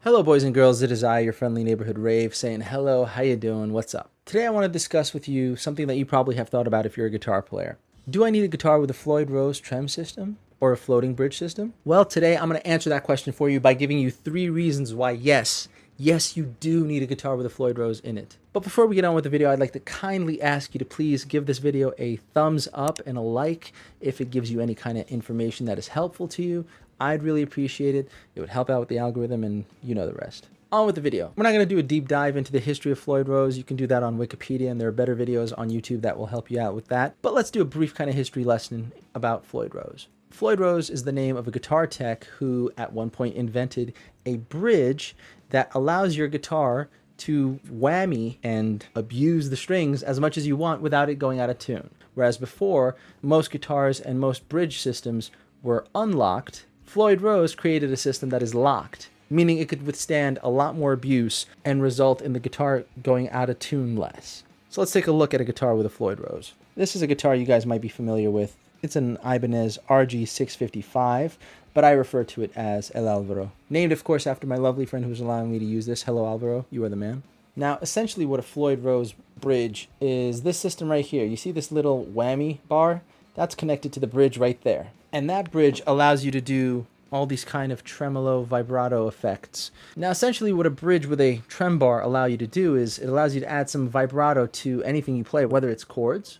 Hello boys and girls, it is I, your friendly neighborhood rave, saying hello, how you doing, what's up? Today I want to discuss with you something that you probably have thought about if you're a guitar player. Do I need a guitar with a Floyd Rose Trem system? Or a floating bridge system? Well, today I'm going to answer that question for you by giving you 3 reasons why yes, you do need a guitar with a Floyd Rose in it. But before we get on with the video, I'd like to kindly ask you to please give this video a thumbs up and a like if it gives you any kind of information that is helpful to you. I'd really appreciate it. It would help out with the algorithm and you know the rest. On with the video. We're not going to do a deep dive into the history of Floyd Rose. You can do that on Wikipedia, and there are better videos on YouTube that will help you out with that. But let's do a brief kind of history lesson about Floyd Rose. Floyd Rose is the name of a guitar tech who at one point invented a bridge that allows your guitar to whammy and abuse the strings as much as you want without it going out of tune. Whereas before, most guitars and most bridge systems were unlocked, Floyd Rose created a system that is locked, meaning it could withstand a lot more abuse and result in the guitar going out of tune less. So let's take a look at a guitar with a Floyd Rose. This is a guitar you guys might be familiar with. It's an Ibanez RG655, but I refer to it as El Alvaro. Named, of course, after my lovely friend who's allowing me to use this. Hello, Alvaro. You are the man. Now, essentially what a Floyd Rose bridge is this system right here. You see this little whammy bar? That's connected to the bridge right there. And that bridge allows you to do all these kind of tremolo vibrato effects. Now, essentially what a bridge with a trem bar allow you to do is it allows you to add some vibrato to anything you play, whether it's chords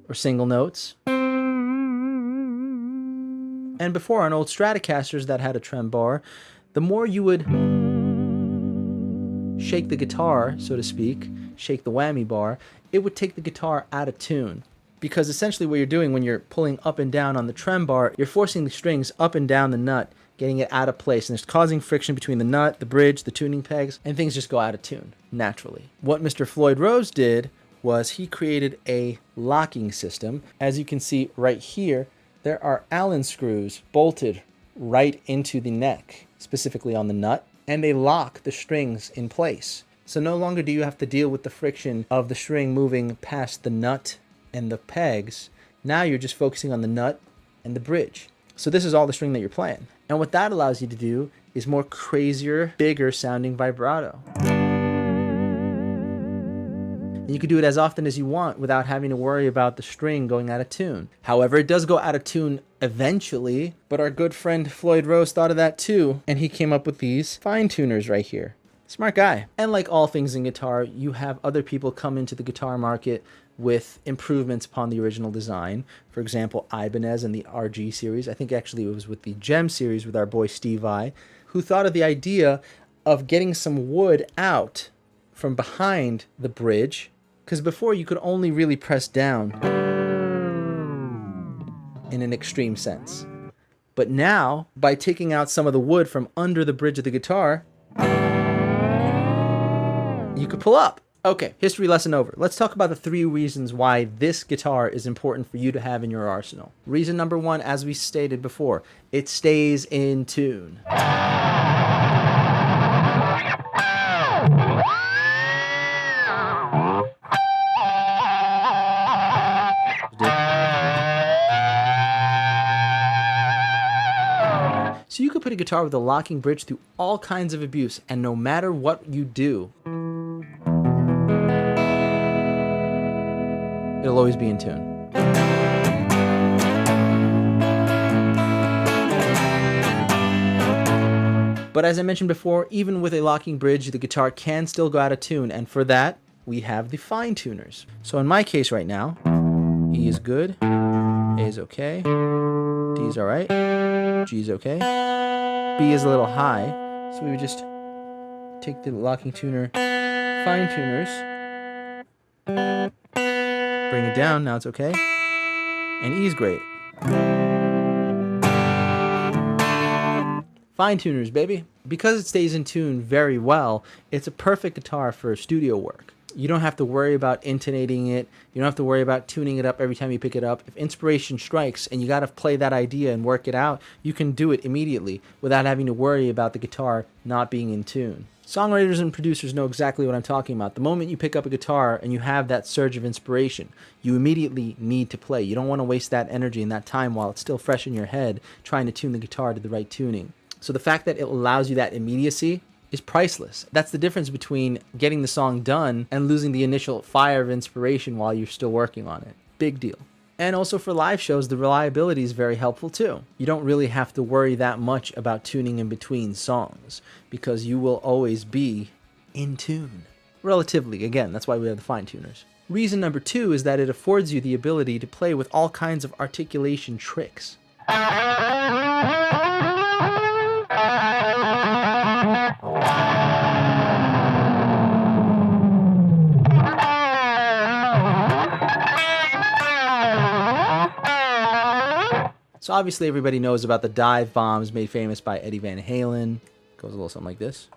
or single notes. And before, on old Stratocasters that had a trem bar, the more you would shake the guitar, so to speak, shake the whammy bar, it would take the guitar out of tune. Because essentially what you're doing when you're pulling up and down on the trem bar, you're forcing the strings up and down the nut, getting it out of place, and it's causing friction between the nut, the bridge, the tuning pegs, and things just go out of tune, naturally. What Mr. Floyd Rose did was he created a locking system. As you can see right here, there are Allen screws bolted right into the neck, specifically on the nut, and they lock the strings in place. So no longer do you have to deal with the friction of the string moving past the nut and the pegs. Now you're just focusing on the nut and the bridge. So this is all the string that you're playing. And what that allows you to do is more crazier, bigger sounding vibrato. And you can do it as often as you want without having to worry about the string going out of tune. However, it does go out of tune eventually, but our good friend Floyd Rose thought of that too, and he came up with these fine tuners right here. Smart guy. And like all things in guitar, you have other people come into the guitar market with improvements upon the original design. For example, Ibanez and the RG series. I think actually it was with the Gem series with our boy Steve I, who thought of the idea of getting some wood out from behind the bridge, because before you could only really press down in an extreme sense. But now, by taking out some of the wood from under the bridge of the guitar, you could pull up. Okay, history lesson over. Let's talk about the 3 reasons why this guitar is important for you to have in your arsenal. Reason number 1, as we stated before, it stays in tune. So you could put a guitar with a locking bridge through all kinds of abuse, and no matter what you do, it'll always be in tune. But as I mentioned before, even with a locking bridge, the guitar can still go out of tune, and for that, we have the fine tuners. So in my case right now, E is good, A is okay, D is alright, G is okay, B is a little high, so we would just take the locking tuner, fine tuners, bring it down, now it's okay, and E is great. Fine tuners, baby. Because it stays in tune very well, it's a perfect guitar for studio work. You don't have to worry about intonating it. You don't have to worry about tuning it up every time you pick it up. If inspiration strikes and you got to play that idea and work it out, you can do it immediately without having to worry about the guitar not being in tune. Songwriters and producers know exactly what I'm talking about. The moment you pick up a guitar and you have that surge of inspiration, you immediately need to play. You don't want to waste that energy and that time while it's still fresh in your head trying to tune the guitar to the right tuning. So the fact that it allows you that immediacy is priceless. That's the difference between getting the song done and losing the initial fire of inspiration while you're still working on it. Big deal. And also for live shows, the reliability is very helpful too. You don't really have to worry that much about tuning in between songs because you will always be in tune. Relatively, again, that's why we have the fine tuners. Reason number 2 is that it affords you the ability to play with all kinds of articulation tricks. So obviously everybody knows about the dive bombs made famous by Eddie Van Halen. Goes a little something like this.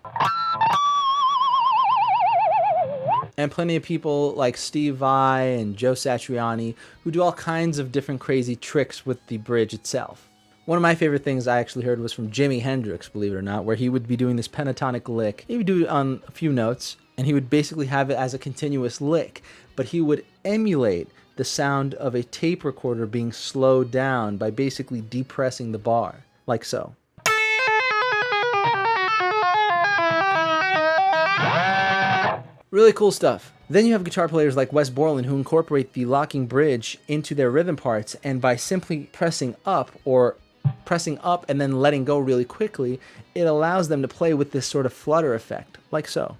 And plenty of people like Steve Vai and Joe Satriani who do all kinds of different crazy tricks with the bridge itself. One of my favorite things I actually heard was from Jimi Hendrix, believe it or not, where he would be doing this pentatonic lick. He would do it on a few notes, and he would basically have it as a continuous lick, but he would emulate the sound of a tape recorder being slowed down by basically depressing the bar, like so. Really cool stuff. Then you have guitar players like Wes Borland who incorporate the locking bridge into their rhythm parts, and by simply pressing up and then letting go really quickly, it allows them to play with this sort of flutter effect, like so.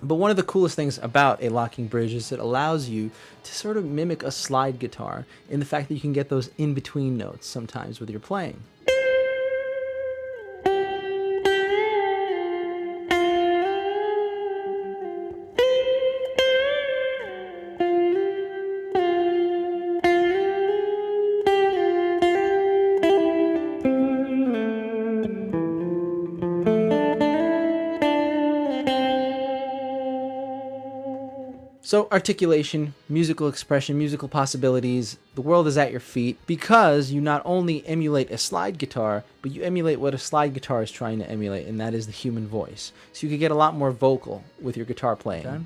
But one of the coolest things about a locking bridge is it allows you to sort of mimic a slide guitar in the fact that you can get those in-between notes sometimes with your playing. So articulation, musical expression, musical possibilities, the world is at your feet because you not only emulate a slide guitar, but you emulate what a slide guitar is trying to emulate, and that is the human voice. So you can get a lot more vocal with your guitar playing. Okay.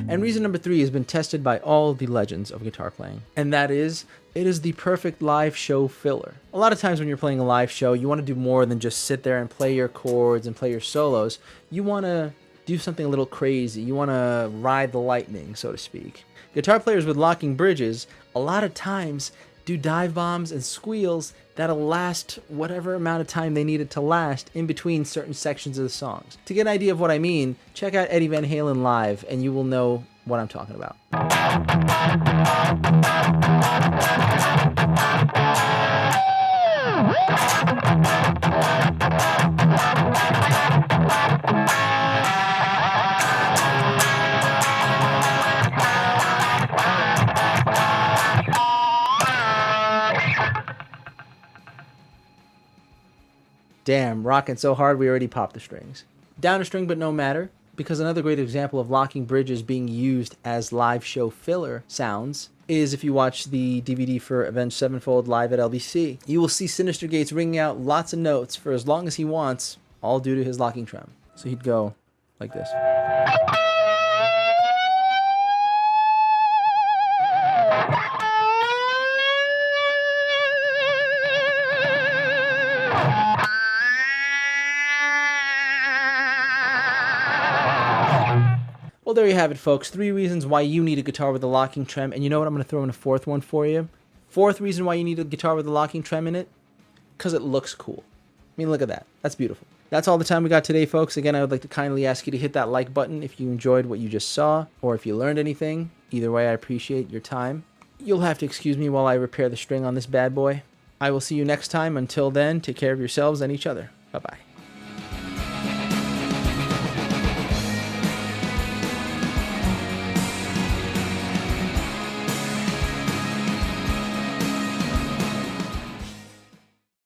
And reason number 3 has been tested by all the legends of guitar playing, and that is, it is the perfect live show filler. A lot of times when you're playing a live show, you want to do more than just sit there and play your chords and play your solos. You want to do something a little crazy. You want to ride the lightning, so to speak. Guitar players with locking bridges, a lot of times, do dive bombs and squeals that'll last whatever amount of time they need it to last in between certain sections of the songs. To get an idea of what I mean, check out Eddie Van Halen live and you will know what I'm talking about. Damn, rocking so hard we already popped the strings. Down a string but no matter, because another great example of locking bridges being used as live show filler sounds is if you watch the DVD for Avenged Sevenfold live at LBC. You will see Sinister Gates ringing out lots of notes for as long as he wants, all due to his locking trem. So he'd go like this. Well, there you have it, folks. 3 reasons why you need a guitar with a locking trem. And you know what? I'm going to throw in a 4th one for you. 4th reason why you need a guitar with a locking trem in it? Because it looks cool. I mean, look at that. That's beautiful. That's all the time we got today, folks. Again, I would like to kindly ask you to hit that like button if you enjoyed what you just saw, or if you learned anything. Either way, I appreciate your time. You'll have to excuse me while I repair the string on this bad boy. I will see you next time. Until then, take care of yourselves and each other. Bye-bye.